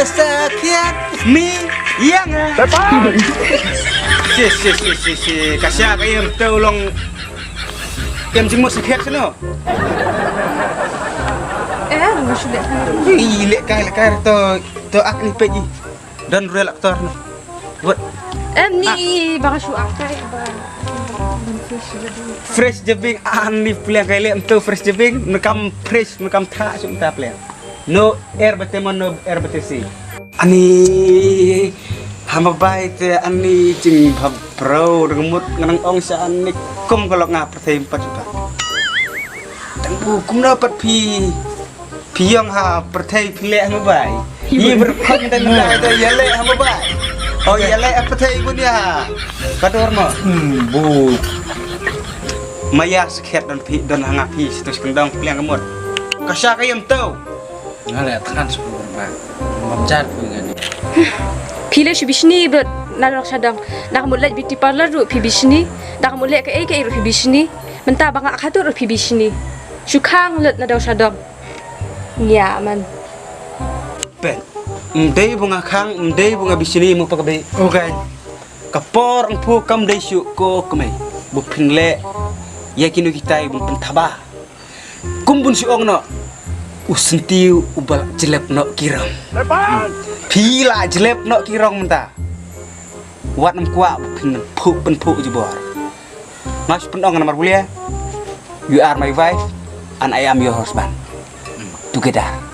Sakit mi yang si kasih kayak tolong jenguk sakit sana. Mesti lihat. Lek to akli pergi dan rel aktor buat Ni baka syuak kay ba. fresh jebing ani plan kay lek to fresh jebing nakam fresh nakam tha sum ta plan no air betemon no air betesi ani hamba bait ani jing bab bro ngemut ngenang ong sa ani kum kalau ngap pertem pat juga tang bu kum dapat pi yang ha pertai pilek hamba bai i berpang dan ada yale hamba bai oh yale pertai ibu dia kador mo bu maya sekhet dan hangap pi situ sekendang pilek ngemut kasya kayam tau ngale tekan sebelum bang memcat dengan Pile shibishni but narok sadang nak mulai beauty parlor ru pibishni nak mulai ke ru pibishni menta banga khatur ru pibishni shukang let na daw sadang nya man ben ndai bunga khang ndai bunga bisini mo pagabe okay kapor ang pu kam dai syu ko kame bu phingle yakinu kita ibu pentaba kumbun si ong no usentiu ubal jelep no kirang pila jelep no kirang menta wat nam kwa pen pu jebor mas pendong nomor bulia you are my wife and I am your husband together